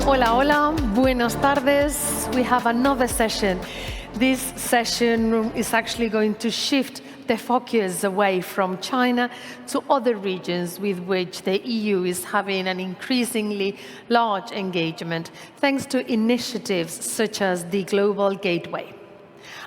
Hola, hola, buenas tardes. We have another session. This session is actually going to shift the focus away from China to other regions with which the EU is having an increasingly large engagement, thanks to initiatives such as the Global Gateway.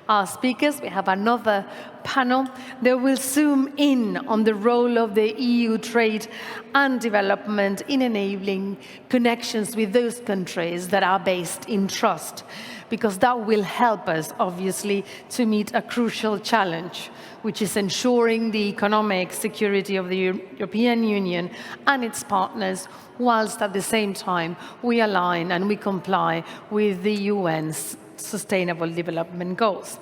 Our speakers, we have another panel that will zoom in on the role of the EU trade and development in enabling connections with those countries that are based in trust, because that will help us, obviously, to meet a crucial challenge, which is ensuring the economic security of the European Union and its partners, whilst at the same time we align and we comply with the UN's Sustainable Development Goals.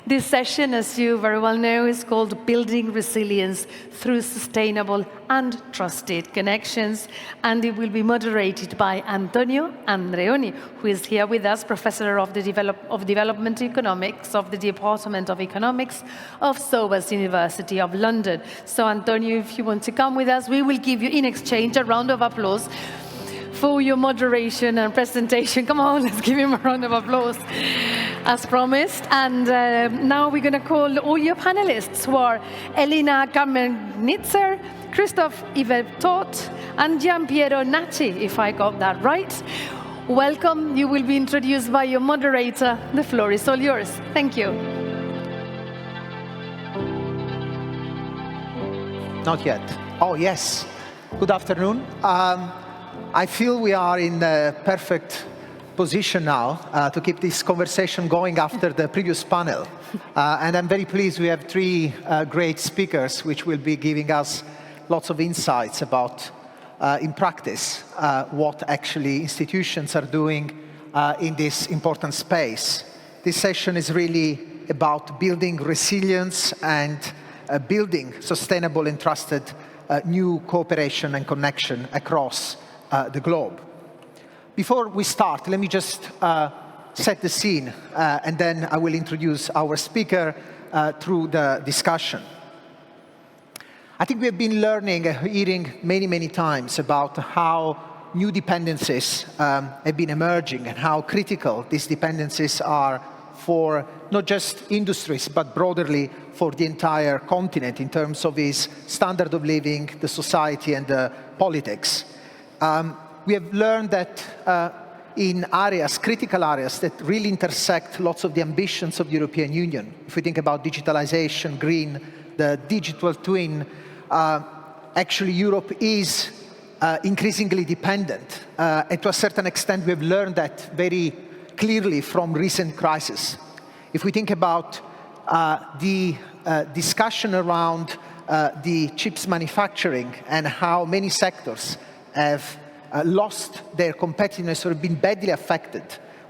This session, as you very well know, is called Building Resilience Through Sustainable and Trusted Connections, and it will be moderated by Antonio Andreoni, who is here with us, Professor of Development Economics of the Department of Economics of SOAS University of London. So, Antonio, if you want to come with us, we will give you, in exchange, a round of applause for your moderation and presentation. Come on, let's give him a round of applause, as promised. And now we're going to call all your panelists, who are Elina Kamenitzer, Christoph Yvetot, and Giampiero Nacci, if I got that right. Welcome. You will be introduced by your moderator. The floor is all yours. Thank you. Not yet. Oh, yes. Good afternoon. I feel we are in the perfect position now to keep this conversation going after the previous panel. And I'm very pleased we have three great speakers which will be giving us lots of insights about, in practice, what actually institutions are doing in this important space. This session is really about building resilience and building sustainable and trusted new cooperation and connection across the globe. Before we start, let me just set the scene, and then I will introduce our speaker through the discussion. I think we have been learning, hearing many times about how new dependencies have been emerging and how critical these dependencies are for not just industries, but broadly for the entire continent in terms of its standard of living, the society, and the politics. We have learned that in areas, critical areas, that really intersect lots of the ambitions of the European Union, if we think about digitalization, green, the digital twin, actually Europe is increasingly dependent. And to a certain extent, we have learned that very clearly from recent crises. If we think about the discussion around the chips manufacturing and how many sectors have lost their competitiveness or have been badly affected,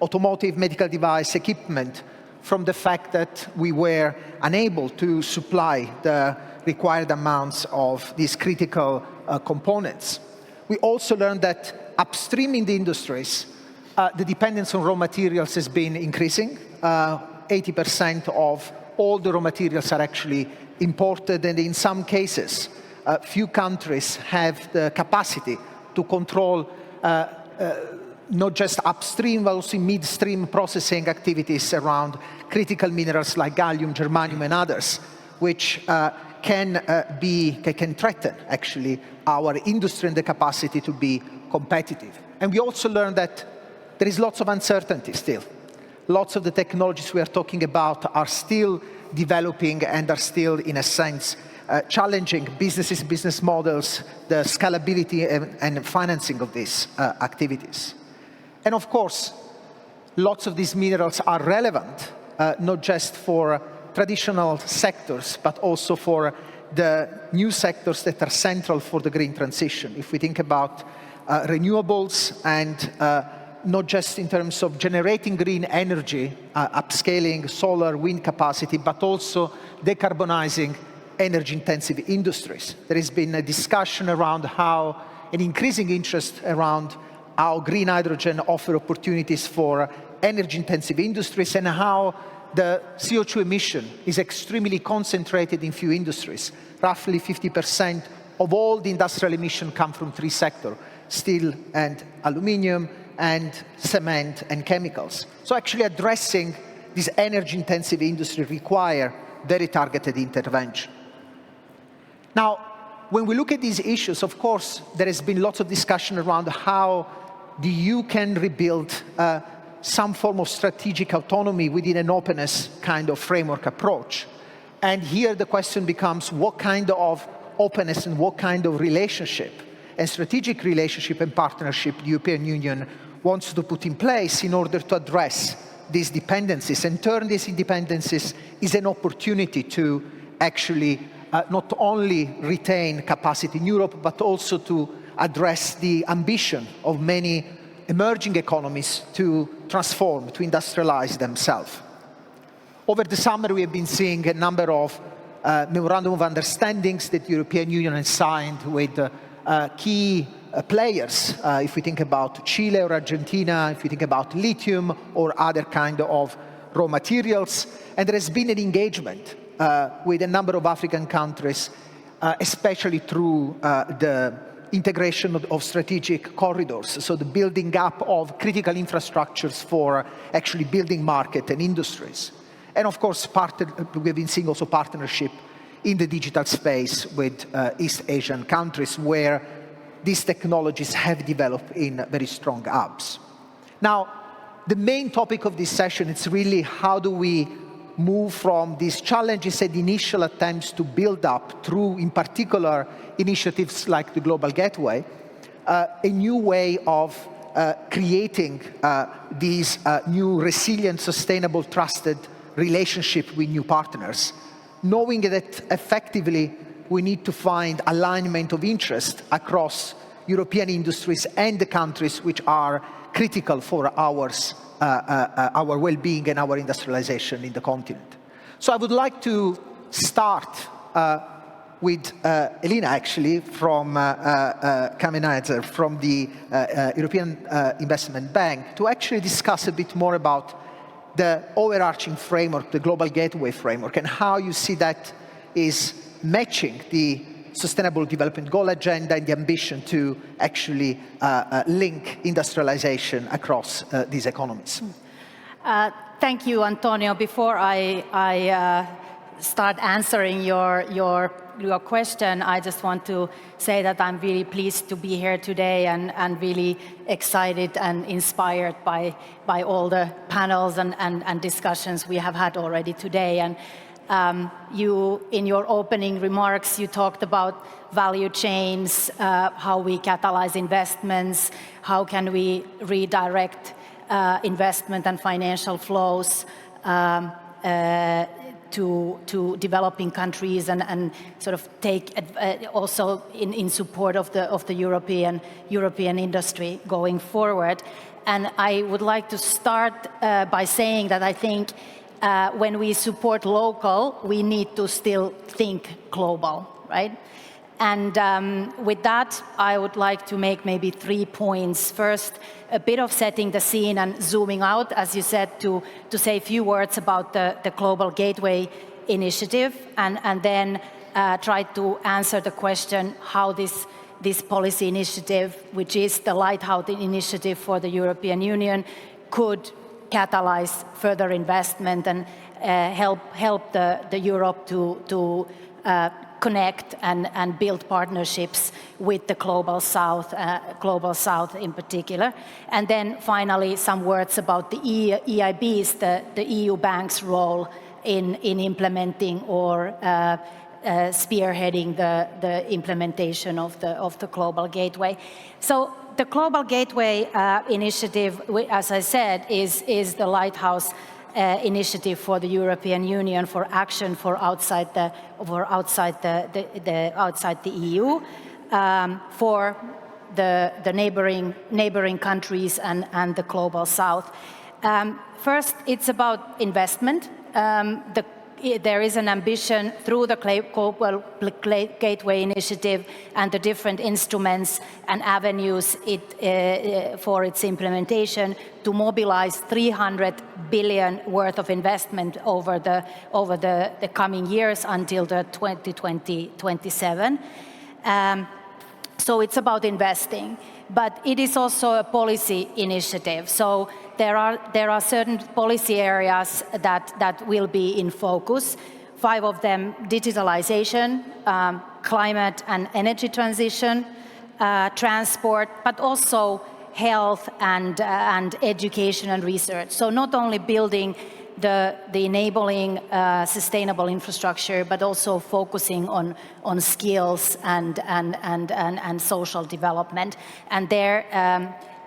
automotive, medical device, equipment, from the fact that we were unable to supply the required amounts of these critical components. We also learned that upstream in the industries, the dependence on raw materials has been increasing. 80% of all the raw materials are actually imported, and in some cases, few countries have the capacity to control not just upstream, but also midstream processing activities around critical minerals like gallium, germanium, and others, which can threaten, actually, our industry and the capacity to be competitive. And we also learned that there is lots of uncertainty still. Lots of the technologies we are talking about are still developing and are still, in a sense, challenging business models, the scalability and financing of these activities. And of course, lots of these minerals are relevant, not just for traditional sectors, but also for the new sectors that are central for the green transition. If we think about renewables and not just in terms of generating green energy, upscaling solar, wind capacity, but also decarbonizing energy-intensive industries. There has been a discussion around how an increasing interest around how green hydrogen offers opportunities for energy-intensive industries and how the CO2 emission is extremely concentrated in few industries. Roughly 50% of all the industrial emissions come from three sectors: steel and aluminium, and cement and chemicals. So actually addressing this energy-intensive industry require very targeted intervention. Now, when we look at these issues, of course, there has been lots of discussion around how the EU can rebuild some form of strategic autonomy within an openness kind of framework approach. And here the question becomes, what kind of openness and what kind of relationship and strategic relationship and partnership the European Union wants to put in place in order to address these dependencies and turn these dependencies is an opportunity to actually not only retain capacity in Europe, but also to address the ambition of many emerging economies to transform, to industrialize themselves. Over the summer, we have been seeing a number of memorandum of understandings that the European Union has signed with key players. If we think about Chile or Argentina, if we think about lithium or other kind of raw materials, and there has been an engagement with a number of African countries, especially through the integration of strategic corridors, so the building up of critical infrastructures for actually building market and industries. And of course, we've been seeing also partnership in the digital space with East Asian countries where these technologies have developed in very strong hubs. Now, the main topic of this session is really how do we move from these challenges and initial attempts to build up through, in particular, initiatives like the Global Gateway, a new way of creating these new resilient, sustainable, trusted relationship with new partners, knowing that effectively we need to find alignment of interest across European industries and the countries which are critical for our well-being and our industrialization in the continent. So I would like to start with Elina, actually, from Kamenadze, from the European Investment Bank, to actually discuss a bit more about the overarching framework, the Global Gateway framework, and how you see that is matching the Sustainable Development Goal agenda and the ambition to actually link industrialization across these economies. Thank you, Antonio. Before I start answering your question, I just want to say that I'm really pleased to be here today and really excited and inspired by all the panels and discussions we have had already today. And you, in your opening remarks, you talked about value chains, how we catalyze investments, how can we redirect investment and financial flows to developing countries and sort of take also in support of the European industry going forward. And I would like to start by saying that I think when we support local, we need to still think global, right? And with that, I would like to make maybe 3 points. First, a bit of setting the scene and zooming out, as you said, to say a few words about the Global Gateway initiative, and then try to answer the question how this policy initiative, which is the lighthouse initiative for the European Union, could catalyze further investment and help the Europe to connect and build partnerships with the Global South in particular. And then finally, some words about the EIB's, the EU banks' role in implementing or spearheading the implementation of the Global Gateway. So the Global Gateway initiative, as I said, is the lighthouse initiative for the European Union for action for outside the EU, for the neighboring countries and the Global South. First, it's about investment. There is an ambition through the Global Gateway initiative and the different instruments and avenues for its implementation to mobilize 300 billion worth of investment over the coming years until the 2027. So it's about investing. but it is also a policy initiative. So there are certain policy areas that will be in focus. 5 of them: digitalization, climate and energy transition, transport, but also health and education and research. So not only building the enabling sustainable infrastructure, but also focusing on skills and social development. And there,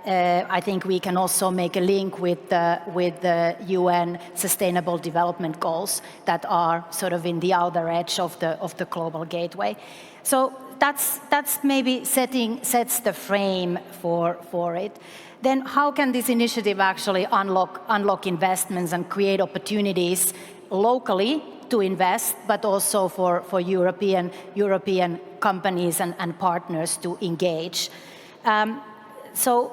I think we can also make a link with the UN Sustainable Development Goals that are sort of in the outer edge of the global gateway. So that's maybe sets the frame for it. Then how can this initiative actually unlock investments and create opportunities locally to invest, but also for European companies and partners to engage? So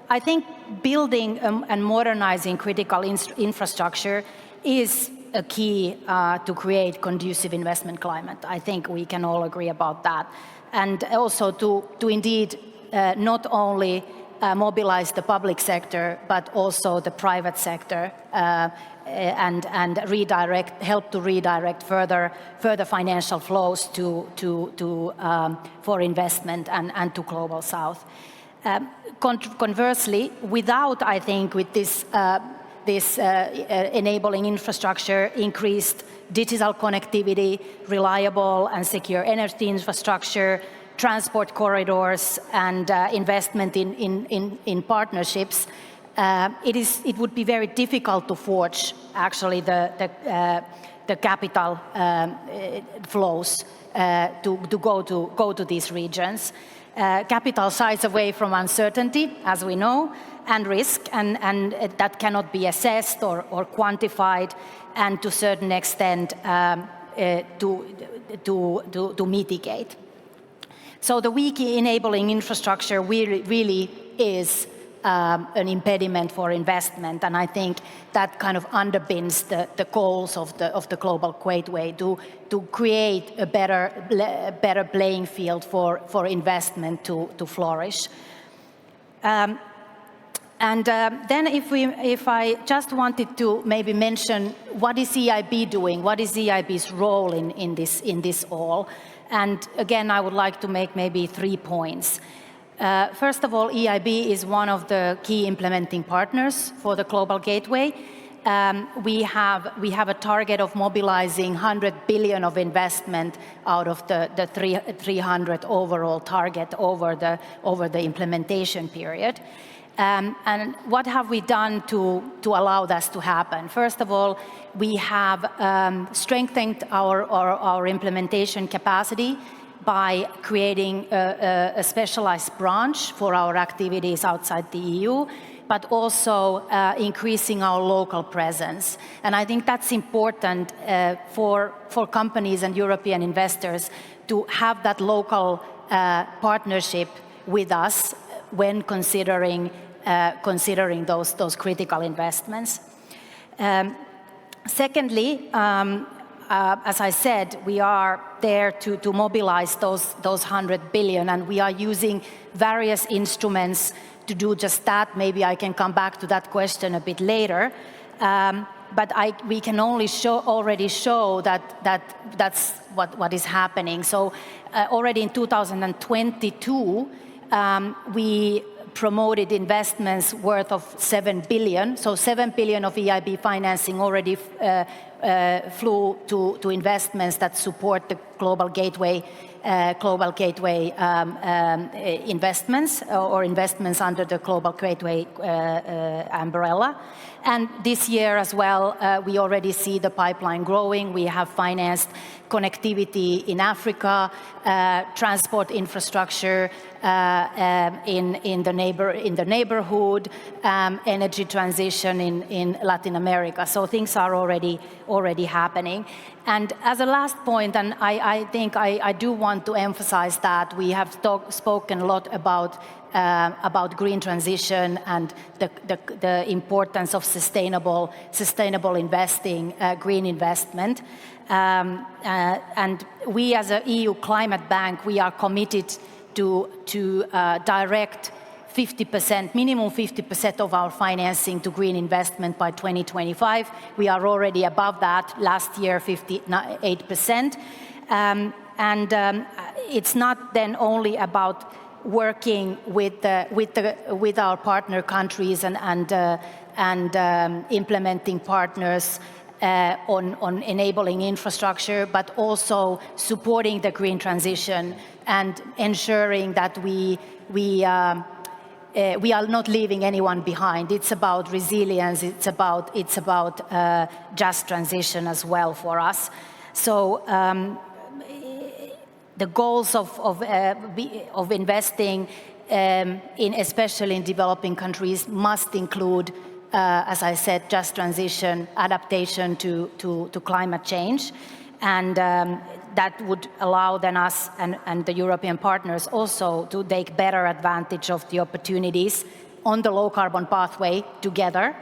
I think building and modernizing critical infrastructure is a key to create conducive investment climate. I think we can all agree about that. And also to indeed not only mobilize the public sector, but also the private sector, and help to redirect further financial flows for investment and to global south. Conversely, I think with this enabling infrastructure, increased digital connectivity, reliable and secure energy infrastructure, transport corridors, and investment in partnerships, it would be very difficult to forge actually the capital flows to go to these regions. Capital shies away from uncertainty, as we know, and risk, and that cannot be assessed or quantified, and to a certain extent to mitigate. So the weak enabling infrastructure really is an impediment for investment, and I think that kind of underpins the goals of the global gateway to create a better playing field for investment to flourish. And then if I just wanted to maybe mention what is EIB doing, what is EIB's role in this all, and again I would like to make maybe 3 points. First of all, EIB is one of the key implementing partners for the global gateway. We have a target of mobilizing 100 billion of investment out of the 300 overall target over the implementation period. And what have we done to allow this to happen? First of all, we have strengthened our implementation capacity by creating a specialized branch for our activities outside the EU, but also increasing our local presence. And I think that's important for companies and European investors to have that local partnership with us when considering those critical investments. Secondly, as I said, we are there to mobilize those 100 billion, and we are using various instruments to do just that. Maybe I can come back to that question a bit later. But we can only already show that's what is happening. So already in 2022, we promoted investments worth of 7 billion. So 7 billion of EIB financing already flew to investments that support the global gateway investments or investments under the global gateway umbrella. And this year as well, we already see the pipeline growing. We have financed connectivity in Africa, transport infrastructure in the neighborhood, energy transition in Latin America. So things are already happening. And as a last point, and I think I do want to emphasize that we have spoken a lot about green transition and the importance of sustainable investing, green investment. And we as an EU climate bank, we are committed to direct 50%, minimum 50% of our financing to green investment by 2025. We are already above that, last year 58%. It's not then only about working with our partner countries and implementing partners on enabling infrastructure, but also supporting the green transition and ensuring that we are not leaving anyone behind. It's about resilience. It's about just transition as well for us. So the goals of investing especially in developing countries must include, as I said, just transition, adaptation to climate change, and that would allow then us and the European partners also to take better advantage of the opportunities on the low carbon pathway together,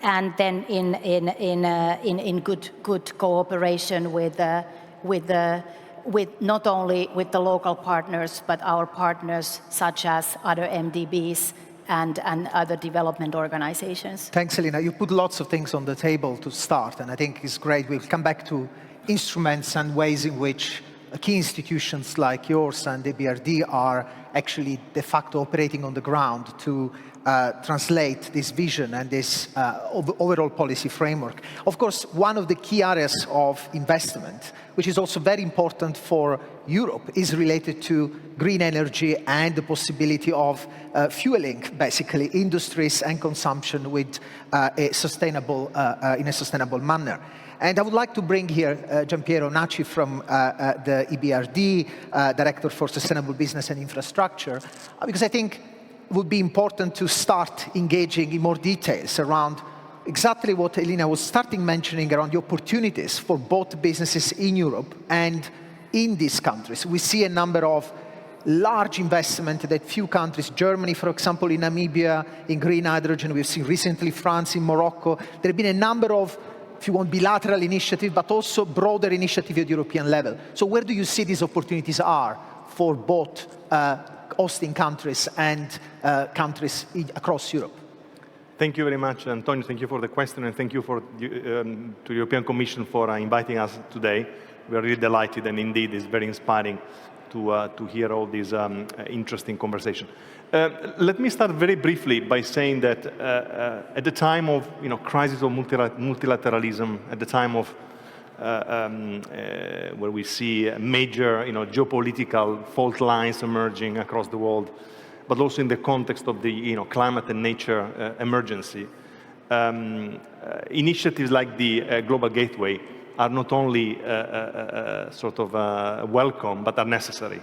and then in good cooperation with not only with the local partners, but our partners such as other MDBs and other development organizations. Thanks, Elina. You put lots of things on the table to start, and I think it's great. We'll come back to instruments and ways in which key institutions like yours and the EBRD are actually de facto operating on the ground to translate this vision and this overall policy framework. Of course, one of the key areas of investment, which is also very important for Europe, is related to green energy and the possibility of fueling, basically, industries and consumption with in a sustainable manner. And I would like to bring here Giampiero Naci from the EBRD, Director for Sustainable Business and Infrastructure, because I think it would be important to start engaging in more details around exactly what Elina was starting mentioning around the opportunities for both businesses in Europe and in these countries. We see a number of large investment that few countries, Germany, for example, in Namibia, in green hydrogen. We've seen recently France, in Morocco. There have been a number of, if you want, bilateral initiatives, but also broader initiatives at the European level. So where do you see these opportunities are for both hosting countries and countries across Europe? Thank you very much, Antonio. Thank you for the question, and thank you to the European Commission for inviting us today. We are really delighted, and indeed it's very inspiring to hear all these interesting conversations. Let me start very briefly by saying that at the time of crisis of multilateralism, at the time of where we see major geopolitical fault lines emerging across the world, but also in the context of the climate and nature emergency, initiatives like the Global Gateway are not only sort of welcome, but are necessary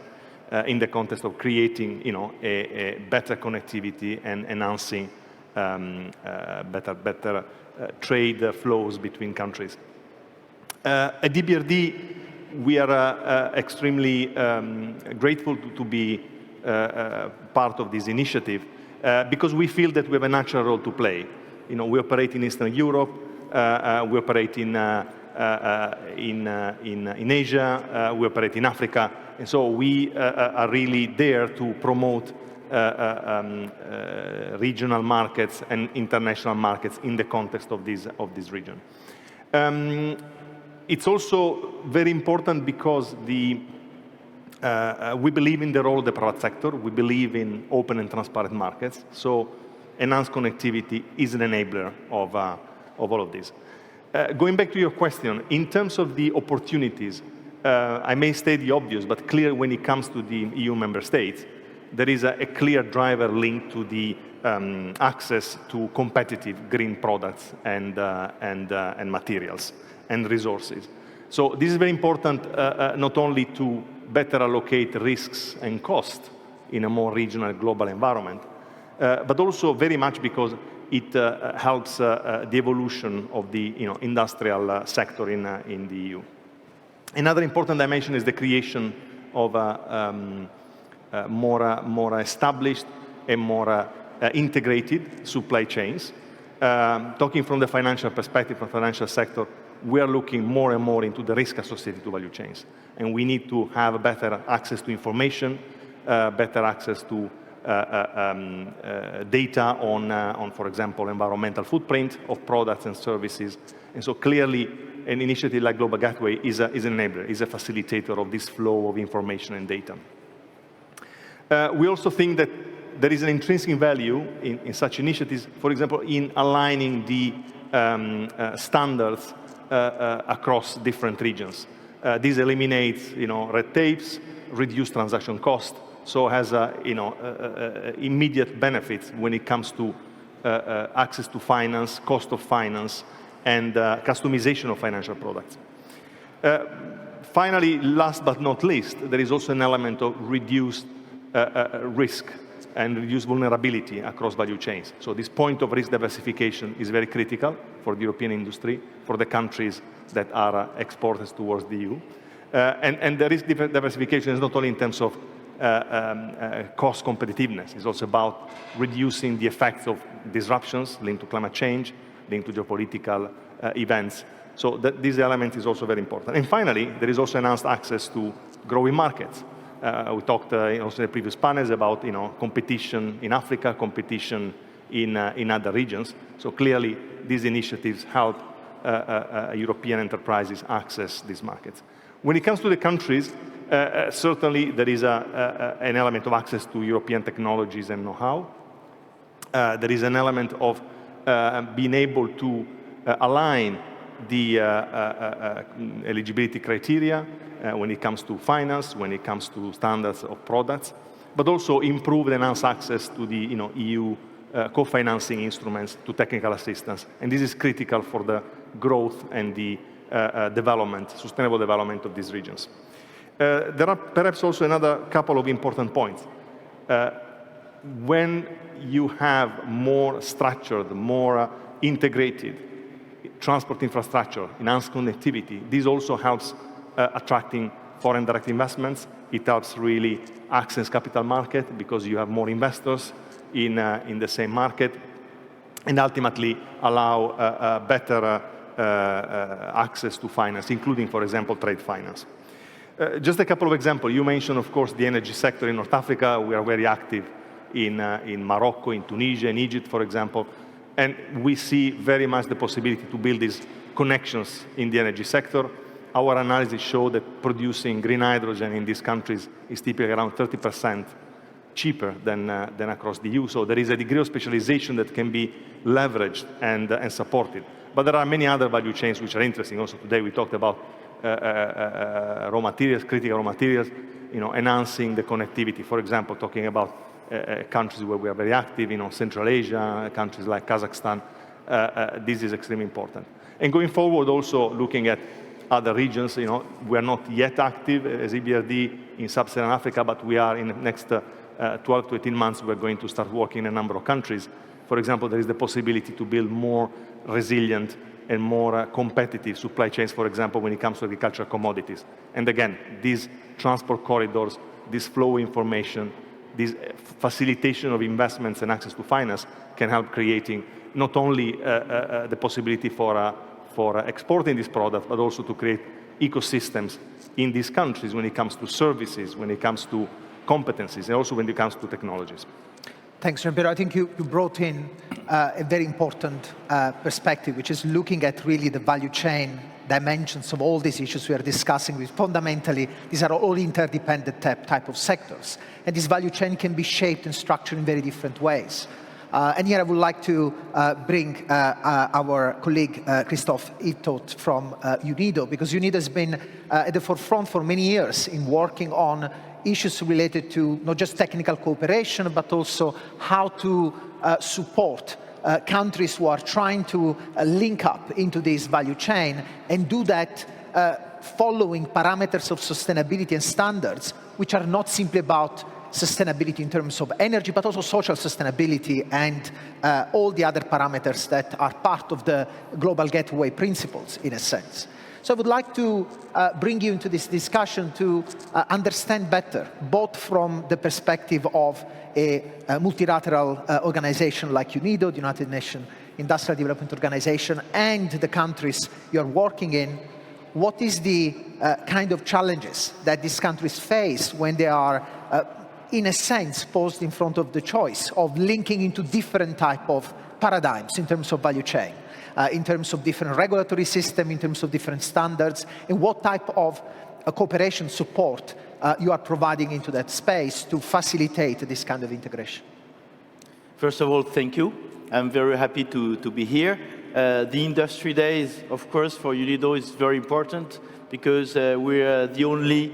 in the context of creating a better connectivity and enhancing better trade flows between countries. At EBRD, we are extremely grateful to be part of this initiative because we feel that we have a natural role to play. We operate in Eastern Europe, we operate in Asia, we operate in Africa, and so we are really there to promote regional markets and international markets in the context of this region. It's also very important because we believe in the role of the private sector. We believe in open and transparent markets. So enhanced connectivity is an enabler of all of this. Going back to your question, in terms of the opportunities, I may state the obvious, but clear when it comes to the EU member states, there is a clear driver linked to the access to competitive green products and materials and resources. So this is very important, not only to better allocate risks and cost in a more regional global environment, but also very much because it helps the evolution of the industrial sector in the EU. Another important dimension is the creation of more established and more integrated supply chains. Talking from the financial perspective, from the financial sector, we are looking more and more into the risk associated to value chains. And we need to have better access to information, better access to data on, for example, environmental footprint of products and services. And so clearly, an initiative like Global Gateway is an enabler, is a facilitator of this flow of information and data. We also think that there is an intrinsic value in such initiatives, for example, in aligning the standards across different regions. This eliminates, red tapes, reduce transaction cost, so has immediate benefits when it comes to access to finance, cost of finance, and customization of financial products. Finally, last but not least, there is also an element of reduced risk and reduced vulnerability across value chains. So this point of risk diversification is very critical for the European industry, for the countries that are exporters towards the EU. And the risk diversification is not only in terms of cost competitiveness, it's also about reducing the effects of disruptions linked to climate change, linked to geopolitical events. So this element is also very important. And finally, there is also enhanced access to growing markets. We talked also in the previous panels about competition in Africa, competition in other regions. So clearly, these initiatives help European enterprises access these markets. When it comes to the countries, certainly there is an element of access to European technologies and know-how. There is an element of being able to align the eligibility criteria when it comes to finance, when it comes to standards of products, but also improve and enhance access to the EU co-financing instruments, to technical assistance. And this is critical for the growth and the sustainable development of these regions. There are perhaps also another couple of important points. When you have more structured, more integrated transport infrastructure, enhanced connectivity, this also helps attracting foreign direct investments. It helps really access capital market because you have more investors in the same market, and ultimately allow better access to finance, including, for example, trade finance. Just a couple of examples. You mentioned, of course, the energy sector in North Africa. We are very active in Morocco, in Tunisia, in Egypt, for example. And we see very much the possibility to build these connections in the energy sector. Our analysis show that producing green hydrogen in these countries is typically around 30% cheaper than across the EU. So there is a degree of specialization that can be leveraged and supported. But there are many other value chains which are interesting. Also today we talked about raw materials, critical raw materials, enhancing the connectivity. For example, talking about countries where we are very active, Central Asia, countries like Kazakhstan, this is extremely important. And going forward, also looking at other regions, we are not yet active as EBRD in Sub-Saharan Africa, but we are in the next 12 to 18 months, we're going to start working in a number of countries. For example, there is the possibility to build more resilient and more competitive supply chains, for example, when it comes to agricultural commodities. And again, these transport corridors, this flow of information, this facilitation of investments and access to finance can help creating not only the possibility for exporting this product, but also to create ecosystems in these countries when it comes to services, when it comes to competencies, and also when it comes to technologies. Thanks, Gianpiero. I think you brought in a very important perspective, which is looking at really the value chain dimensions of all these issues we are discussing. With fundamentally, these are all interdependent type of sectors. And this value chain can be shaped and structured in very different ways. And here I would like to bring our colleague Christophe Itot from UNIDO, because UNIDO has been at the forefront for many years in working on issues related to not just technical cooperation, but also how to support countries who are trying to link up into this value chain and do that following parameters of sustainability and standards, which are not simply about sustainability in terms of energy, but also social sustainability and all the other parameters that are part of the Global Gateway principles, in a sense. So I would like to bring you into this discussion to understand better, both from the perspective of a multilateral organization like UNIDO, the United Nations Industrial Development Organization, and the countries you're working in, what is the kind of challenges that these countries face when they are in a sense, posed in front of the choice of linking into different type of paradigms in terms of value chain, in terms of different regulatory system, in terms of different standards, and what type of cooperation support you are providing into that space to facilitate this kind of integration. First of all, thank you. I'm very happy to be here. The Industry Days, of course, for UNIDO is very important because we're the only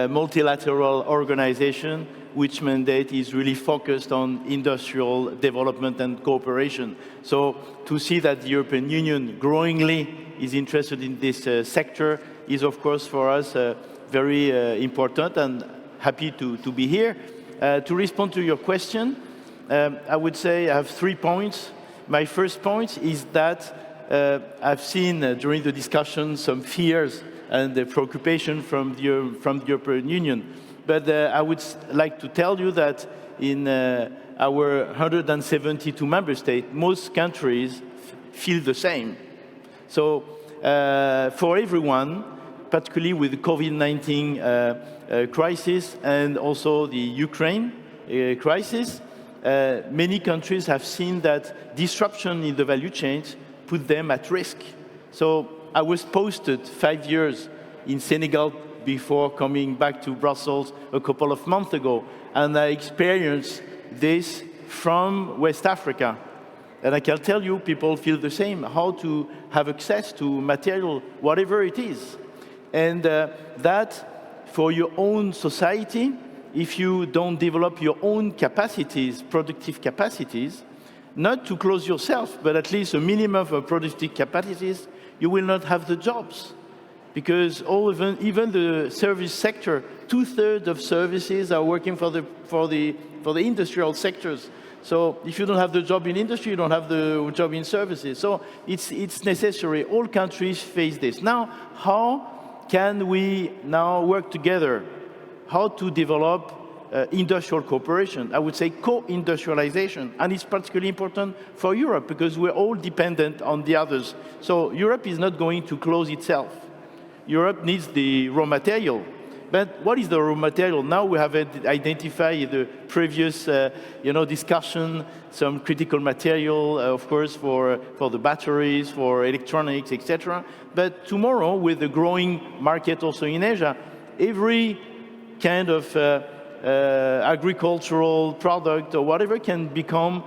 multilateral organization which mandate is really focused on industrial development and cooperation. So to see that the European Union growingly is interested in this sector is, of course, for us very important, and happy to be here. To respond to your question, I would say I have 3 points. My first point is that I've seen during the discussion some fears and the preoccupation from the European Union. But I would like to tell you that in our 172 member states, most countries feel the same. So for everyone, particularly with the COVID-19 crisis and also the Ukraine crisis, many countries have seen that disruption in the value chain put them at risk. So I was posted 5 years in Senegal before coming back to Brussels a couple of months ago, and I experienced this from West Africa. And I can tell you, people feel the same, how to have access to material, whatever it is. And that, for your own society, if you don't develop your own capacities, productive capacities, not to close yourself, but at least a minimum of productive capacities, you will not have the jobs. Because even the service sector, 2/3 of services are working for the industrial sectors. So if you don't have the job in industry, you don't have the job in services. So it's necessary. All countries face this. Now, how can we now work together? How to develop industrial cooperation? I would say co-industrialization. And it's particularly important for Europe because we're all dependent on the others. So Europe is not going to close itself. Europe needs the raw material. But what is the raw material? Now we have identified the previous discussion, some critical material, of course, for the batteries, for electronics, etc. But tomorrow, with the growing market also in Asia, every kind of agricultural product or whatever can become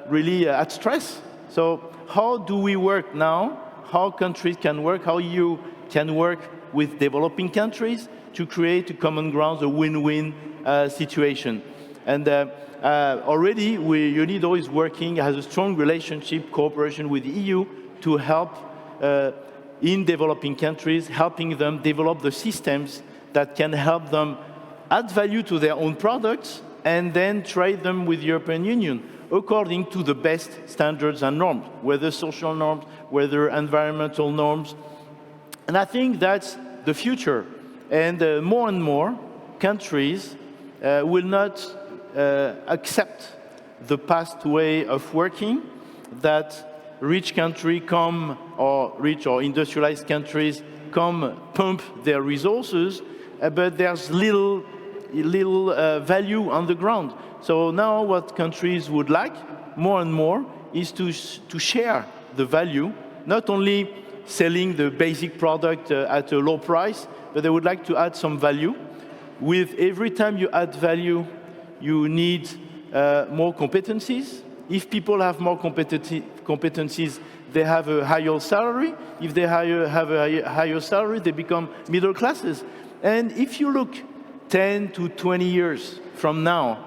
really at stress. So how do we work now? How countries can work? How EU can work with developing countries to create a common ground, a win-win situation. And already, UNIDO is working, has a strong relationship, cooperation with the EU to help in developing countries, helping them develop the systems that can help them add value to their own products and then trade them with the European Union according to the best standards and norms, whether social norms, whether environmental norms. And I think that's the future. And more and more countries will not accept the past way of working, that rich countries come, or rich or industrialized countries come pump their resources, but there's little value on the ground. So now what countries would like more and more is to share the value, not only selling the basic product at a low price, but they would like to add some value. With every time you add value, you need more competencies. If people have more competencies, they have a higher salary. If they have a higher salary, they become middle classes. And if you look 10 to 20 years from now,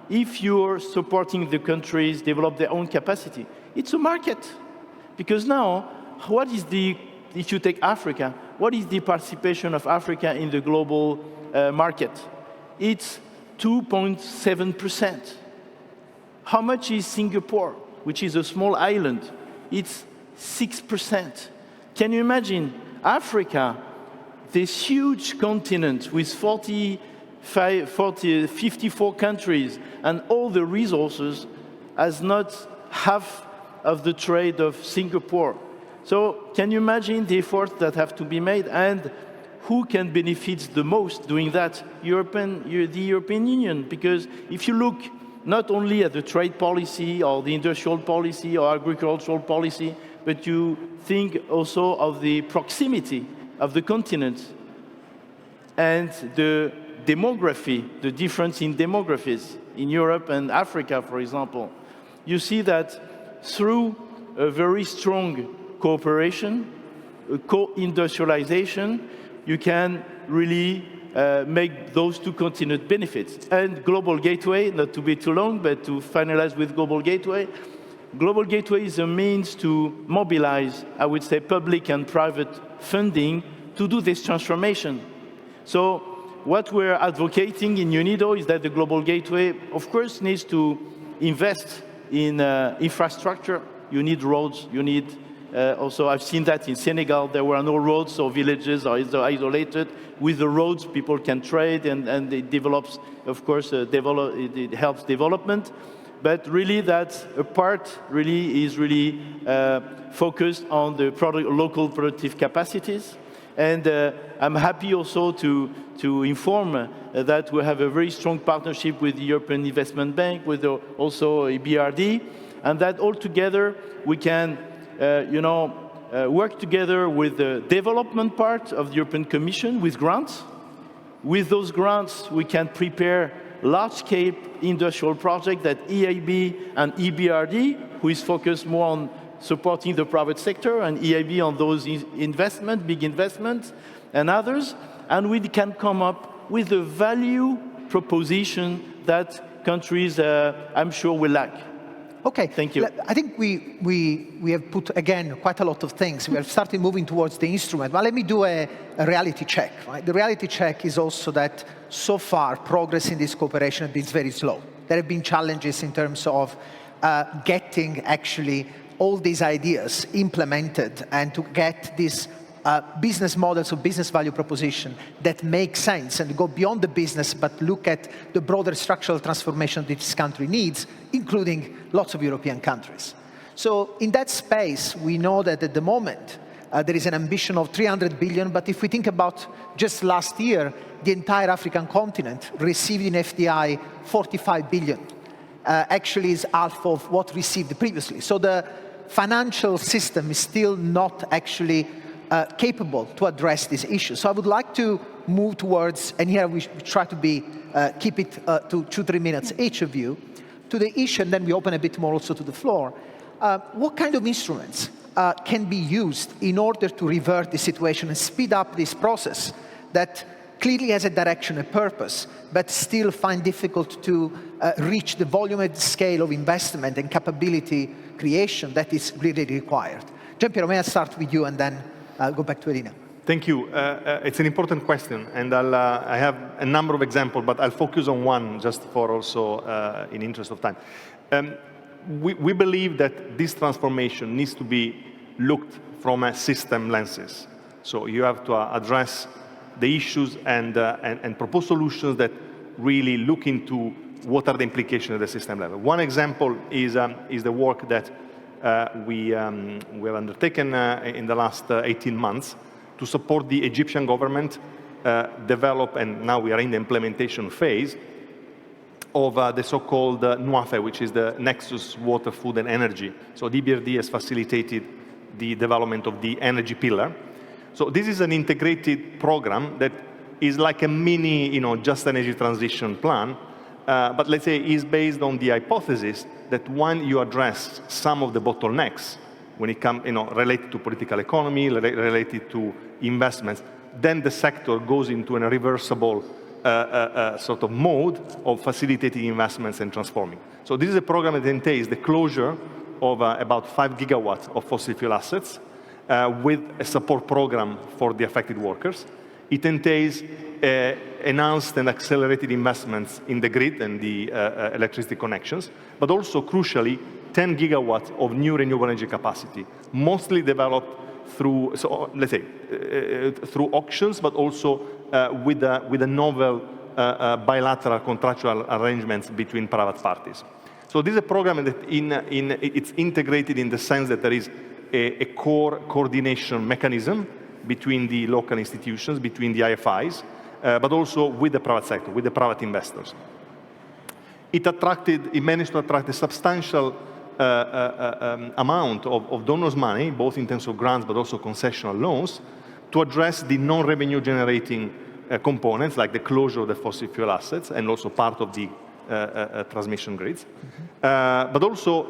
if you're supporting the countries develop their own capacity, it's a market. Because now, if you take Africa, what is the participation of Africa in the global market? It's 2.7%. How much is Singapore, which is a small island? It's 6%. Can you imagine Africa, this huge continent with 54 countries and all the resources, has not half of the trade of Singapore. So can you imagine the efforts that have to be made? And who can benefit the most doing that? The European Union, because if you look not only at the trade policy or the industrial policy or agricultural policy, but you think also of the proximity of the continent and the demography, the difference in demographies in Europe and Africa, for example, you see that through a very strong cooperation, co-industrialization, you can really make those two continents benefit. And Global Gateway, not to be too long, but to finalize with Global Gateway is a means to mobilize, I would say, public and private funding to do this transformation. So what we're advocating in UNIDO is that the Global Gateway, of course, needs to invest in infrastructure. You need roads, you need also, I've seen that in Senegal, there were no roads, so villages are isolated. With the roads, people can trade, and it develops, of course, it helps development. But really, that's a part really is really focused on the local productive capacities. And I'm happy also to inform that we have a very strong partnership with the European Investment Bank, with also EBRD, and that all together we can work together with the development part of the European Commission with grants. With those grants, we can prepare large-scale industrial projects that EIB and EBRD, who is focused more on supporting the private sector, and EIB on those investments, big investments, and others, and we can come up with a value proposition that countries, I'm sure, will lack. Okay. Thank you. I think we have put, again, quite a lot of things. We have started moving towards the instrument. But let me do a reality check. Right? The reality check is also that so far, progress in this cooperation has been very slow. There have been challenges in terms of getting, actually, all these ideas implemented and to get these business models of business value proposition that make sense and go beyond the business but look at the broader structural transformation that this country needs, including lots of European countries. So in that space, we know that at the moment, there is an ambition of 300 billion, but if we think about just last year, the entire African continent received in FDI 45 billion. Actually is half of what received previously. So the financial system is still not actually capable to address this issue. So I would like to move towards, and here we try to be, keep it to 2-3 minutes each of you, to the issue, and then we open a bit more also to the floor. What kind of instruments can be used in order to revert the situation and speed up this process that clearly has a direction, a purpose, but still find difficult to reach the volume and scale of investment and capability creation that is really required? Gianpiero, may I start with you and then go back to Elina? Thank you. It's an important question, and I have a number of examples, but I'll focus on one just for also in interest of time. We believe that this transformation needs to be looked from a system lenses. So you have to address the issues and propose solutions that really look into what are the implications at the system level. One example is the work that we have undertaken in the last 18 months to support the Egyptian government develop, and now we are in the implementation phase, of the so-called NWAFE, which is the Nexus Water, Food and Energy. So DBRD has facilitated the development of the energy pillar. So this is an integrated program that is like a mini, just energy transition plan, but let's say is based on the hypothesis that when you address some of the bottlenecks, when it comes, related to political economy, related to investments, then the sector goes into a reversible sort of mode of facilitating investments and transforming. So this is a program that entails the closure of about 5 gigawatts of fossil fuel assets with a support program for the affected workers. It entails enhanced and accelerated investments in the grid and the electricity connections, but also, crucially, 10 gigawatts of new renewable energy capacity, mostly developed through, so let's say, through auctions, but also with a novel bilateral contractual arrangements between private parties. So this is a program that it's integrated in the sense that there is a core coordination mechanism between the local institutions, between the IFIs, but also with the private sector, with the private investors. It managed to attract a substantial amount of donors' money, both in terms of grants but also concessional loans, to address the non-revenue generating components, like the closure of the fossil fuel assets and also part of the transmission grids. But also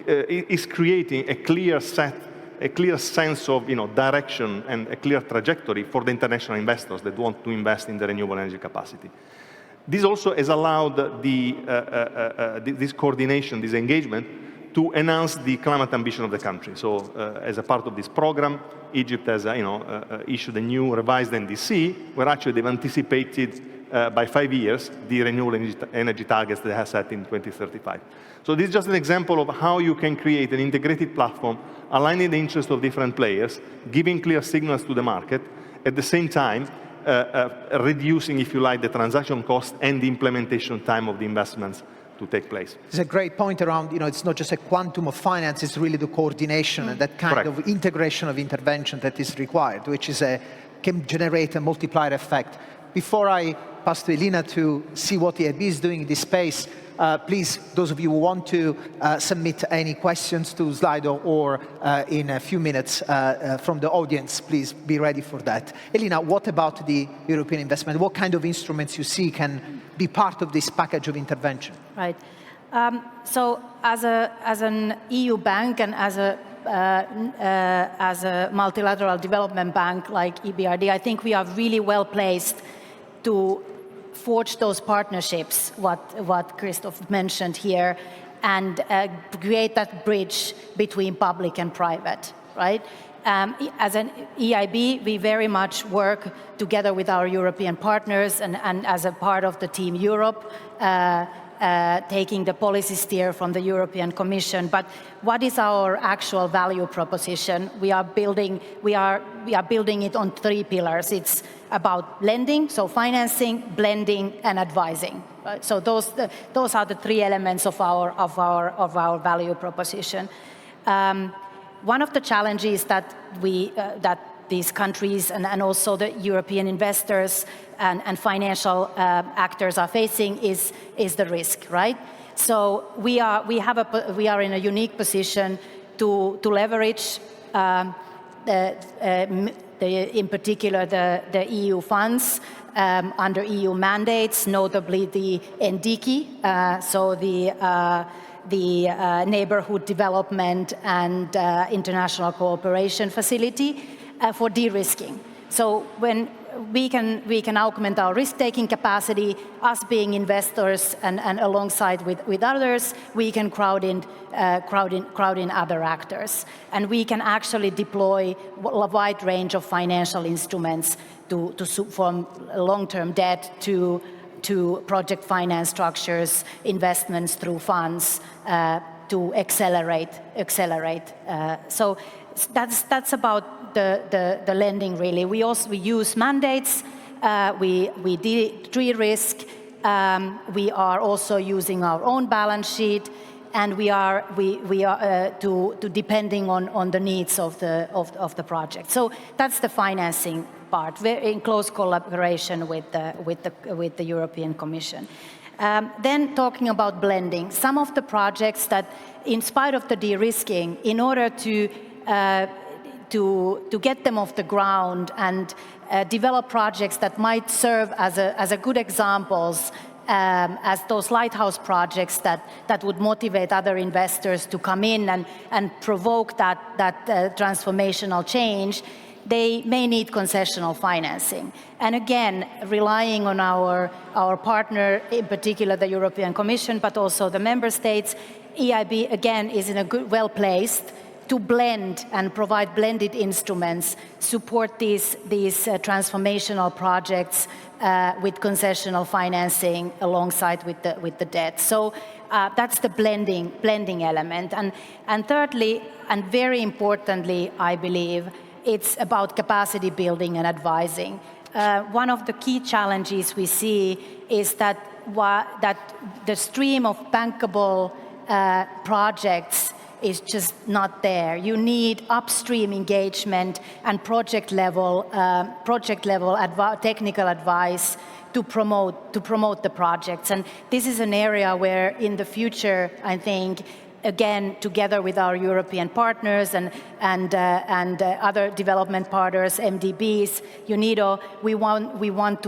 is creating a clear sense of direction and a clear trajectory for the international investors that want to invest in the renewable energy capacity. This also has allowed this coordination, this engagement, to enhance the climate ambition of the country. So as a part of this program, Egypt has issued a new revised NDC, where actually they've anticipated by 5 years the renewable energy targets they have set in 2035. So this is just an example of how you can create an integrated platform, aligning the interests of different players, giving clear signals to the market, at the same time reducing, if you like, the transaction cost and the implementation time of the investments to take place. It's a great point around, it's not just a quantum of finance, it's really the coordination and that kind of integration of intervention that is required, which can generate a multiplier effect. Before I pass to Elina to see what the EIB is doing in this space, please, those of you who want to submit any questions to Slido or in a few minutes from the audience, please be ready for that. Elina, what about the European investment? What kind of instruments you see can be part of this package of intervention? Right. So as an EU bank and as a multilateral development bank like EBRD, I think we are really well placed to forge those partnerships, what Christoph mentioned here, and create that bridge between public and private, right? As an EIB, we very much work together with our European partners and as a part of the Team Europe, taking the policy steer from the European Commission. But what is our actual value proposition? We are building it on 3 pillars. It's about lending, so financing, blending, and advising. Right? So those are the 3 elements of our value proposition. One of the challenges that these countries and also the European investors and financial actors are facing is the risk, right? So we are in a unique position to leverage in particular the EU funds under EU mandates, notably the NDICI, so the Neighborhood Development and International Cooperation Facility for de-risking. So when we can augment our risk-taking capacity, us being investors and alongside with others, we can crowd in other actors. And we can actually deploy a wide range of financial instruments from long-term debt to project finance structures, investments through funds to accelerate. So that's about the lending, really. We use mandates, we de-risk, we are also using our own balance sheet, and we are depending on the needs of the project. So that's the financing part, in close collaboration with the European Commission. Then talking about blending, some of the projects that, in spite of the de-risking, in order to get them off the ground and develop projects that might serve as a good examples, as those lighthouse projects that would motivate other investors to come in and provoke that transformational change, they may need concessional financing. And again, relying on our partner, in particular the European Commission, but also the member states, EIB again is well-placed to blend and provide blended instruments, support these transformational projects with concessional financing alongside with the debt. So that's the blending element. And thirdly, and very importantly, I believe, it's about capacity building and advising. One of the key challenges we see is that the stream of bankable projects is just not there. You need upstream engagement and project level technical advice to promote the projects. And this is an area where in the future, I think, again, together with our European partners and other development partners, MDBs, UNIDO, we want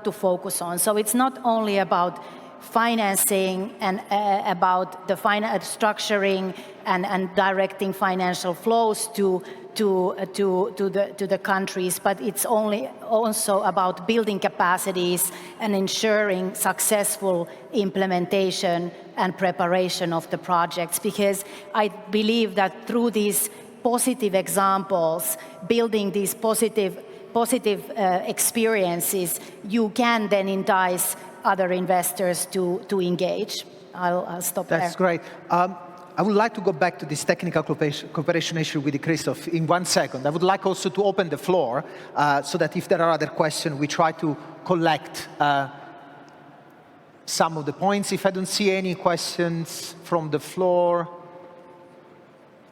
to focus on. So it's not only about financing and about the structuring and directing financial flows to the countries, but it's also about building capacities and ensuring successful implementation and preparation of the projects. Because I believe that through these positive examples, building these positive experiences, you can then entice other investors to engage. I'll stop there. That's great. I would like to go back to this technical cooperation issue with Christoph in 1 second. I would like also to open the floor so that if there are other questions, we try to collect some of the points. If I don't see any questions from the floor.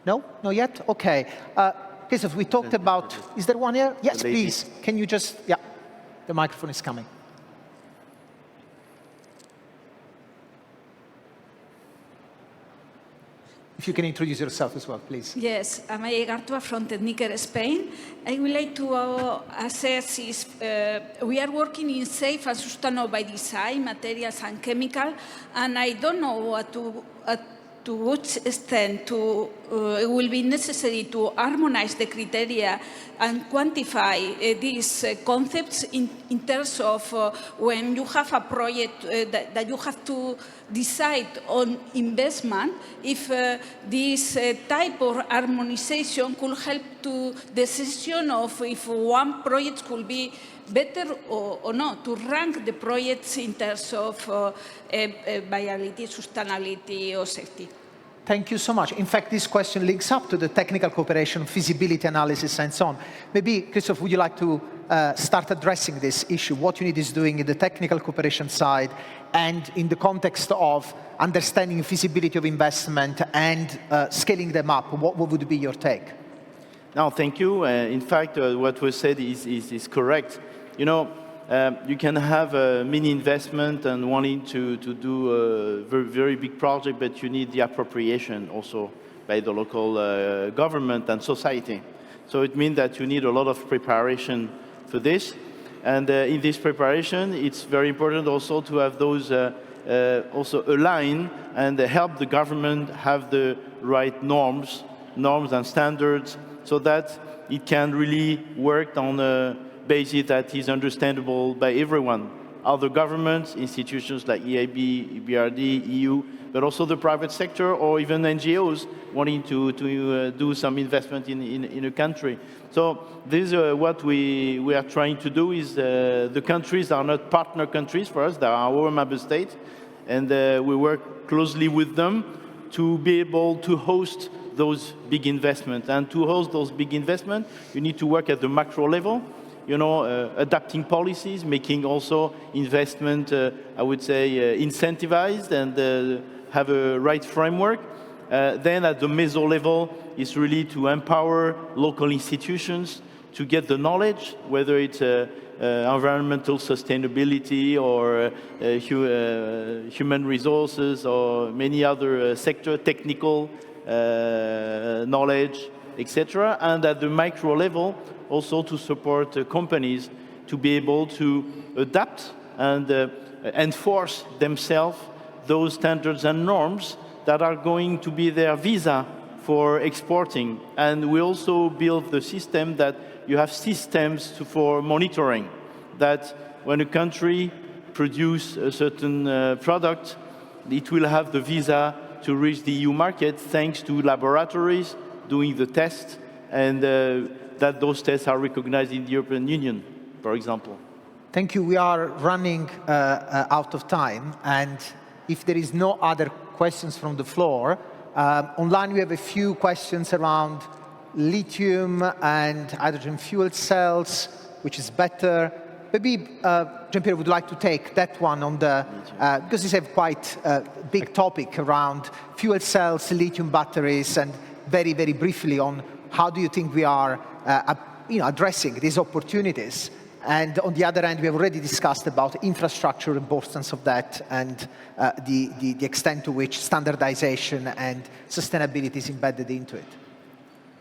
No? Not yet? Okay. Christoph, we talked about, is there one here? Yes, please. Can you just, yeah, the microphone is coming. If you can introduce yourself as well, please. Yes, I'm Gartua from Techniker, Spain. I would like to assess if we are working in safe and sustainable by design materials and chemical, and I don't know to what extent it will be necessary to harmonize the criteria and quantify these concepts in terms of when you have a project that you have to decide on investment, if this type of harmonization could help to the decision of if one project could be better or not, to rank the projects in terms of viability, sustainability, or safety. Thank you so much. In fact, this question links up to the technical cooperation, feasibility analysis, and so on. Maybe, Christoph, would you like to start addressing this issue, what UNID is doing in the technical cooperation side, and in the context of understanding feasibility of investment and scaling them up? What would be your take? No, thank you. In fact, what was said is correct. You know, you can have a mini investment and wanting to do a very, very big project, but you need the appropriation also by the local government and society. So it means that you need a lot of preparation for this. And in this preparation, it's very important also to have those also align and help the government have the right norms and standards so that it can really work on a basis that is understandable by everyone. Other governments, institutions like EIB, EBRD, EU, but also the private sector or even NGOs wanting to do some investment in a country. So this is what we are trying to do is the countries are not partner countries for us, they are our member states, and we work closely with them to be able to host those big investments. And to host those big investments, you need to work at the macro level, you know, adapting policies, making also investment, I would say, incentivized and have a right framework. Then at the meso level, is really to empower local institutions to get the knowledge, whether it's environmental sustainability or human resources or many other sector, technical knowledge, etc. And at the micro level, also to support companies to be able to adapt and enforce themselves those standards and norms that are going to be their visa for exporting. And we also build the system that you have systems for monitoring, that when a country produces a certain product, it will have the visa to reach the EU market thanks to laboratories doing the tests, and that those tests are recognized in the European Union, for example. Thank you. We are running out of time, and if there is no other questions from the floor, online we have a few questions around lithium and hydrogen fuel cells, which is better, maybe Giampiero would like to take that one on the, because it's a quite big topic around fuel cells, lithium batteries, and very, very briefly on how do you think we are addressing these opportunities. And on the other hand, we have already discussed about infrastructure importance of that and the extent to which standardization and sustainability is embedded into it.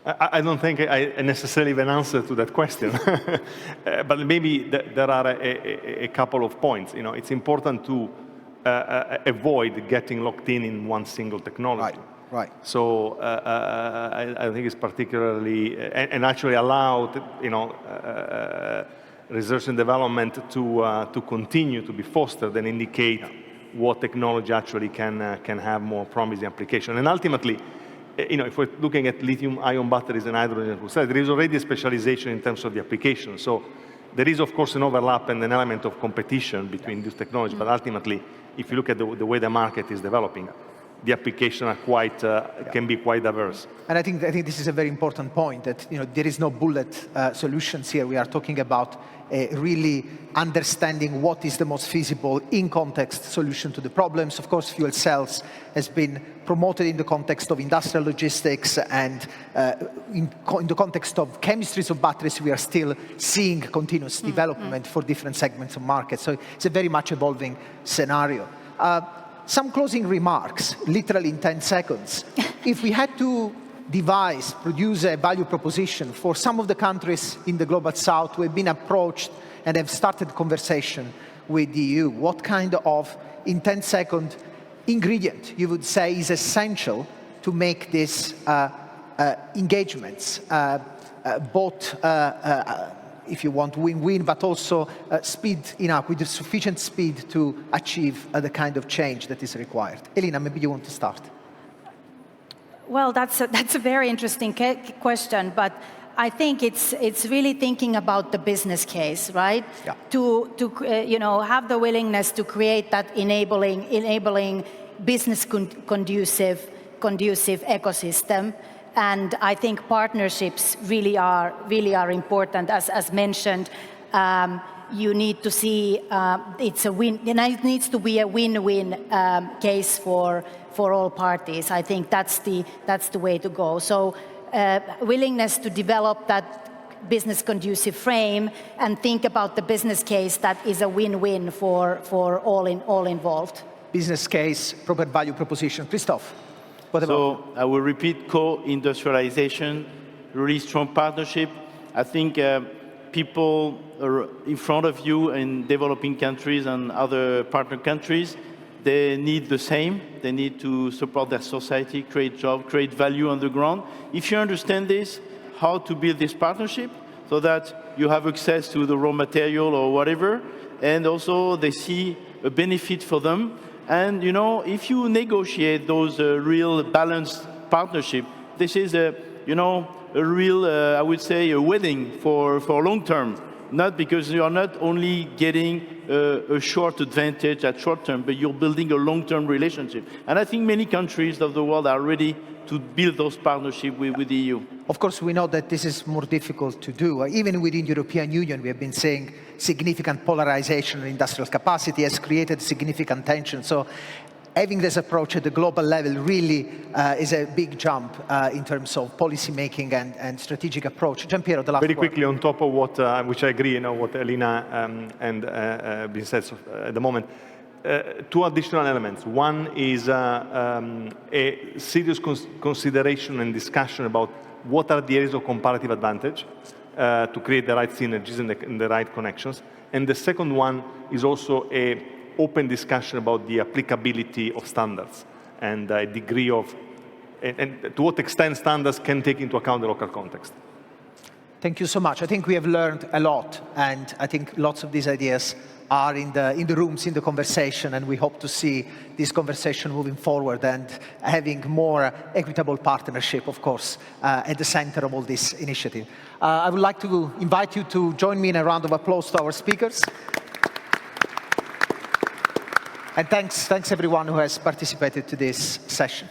I don't think I necessarily have an answer to that question, but maybe there are a couple of points. It's important to avoid getting locked in one single technology. Right. So I think it's particularly, and actually allow research and development to continue to be fostered and indicate what technology actually can have more promising application. And ultimately, if we're looking at lithium-ion batteries and hydrogen fuel cells, there is already a specialization in terms of the application. So there is, of course, an overlap and an element of competition between these technologies. But ultimately, if you look at the way the market is developing, the applications are can be quite diverse. And I think this is a very important point, that there is no bullet solutions here. We are talking about really understanding what is the most feasible in-context solution to the problems. Of course, fuel cells has been promoted in the context of industrial logistics, and in the context of chemistries of batteries, we are still seeing continuous development for different segments of market. So it's a very much evolving scenario. Some closing remarks, literally in 10 seconds. If we had to produce a value proposition for some of the countries in the Global South who have been approached and have started conversation with the EU, what kind of, in 10-second ingredient you would say is essential to make these engagements, both if you want win-win, but also speed enough, with sufficient speed to achieve the kind of change that is required? Elina, maybe you want to start. Well, that's a very interesting question, but I think it's really thinking about the business case, right? Yeah. To have the willingness to create that enabling business conducive ecosystem. And I think partnerships really are important. As mentioned, you need to see it's a win. It needs to be a win-win case for all parties. I think that's the way to go. So willingness to develop that business conducive frame and think about the business case that is a win-win for all involved. Business case, proper value proposition. Christophe. So I will repeat: co-industrialization, really strong partnership. I think people in front of you in developing countries and other partner countries, they need the same. They need to support their society, create jobs, create value on the ground. If you understand this, how to build this partnership so that you have access to the raw material or whatever, and also they see a benefit for them. And if you negotiate those real balanced partnership, this is a real, I would say, a wedding for long term. Not because you are not only getting a short advantage at short term, but you're building a long-term relationship. And I think many countries of the world are ready to build those partnerships with the EU. Of course, we know that this is more difficult to do. Even within the European Union, we have been seeing significant polarization in industrial capacity has created significant tension. So having this approach at the global level really is a big jump in terms of policy making and strategic approach. Giampiero, the last Very word. quickly on top of what, which I agree, what Elina and been said at the moment. Two additional elements. One is a serious consideration and discussion about what are the areas of comparative advantage to create the right synergies and the right connections. And the second one is also an open discussion about the applicability of standards and a degree of, and to what extent standards can take into account the local context. Thank you so much. I think we have learned a lot, and I think lots of these ideas are in the rooms, in the conversation, and we hope to see this conversation moving forward and having more equitable partnership, of course, at the center of all this initiative. I would like to invite you to join me in a round of applause to our speakers. And thanks everyone who has participated to this session.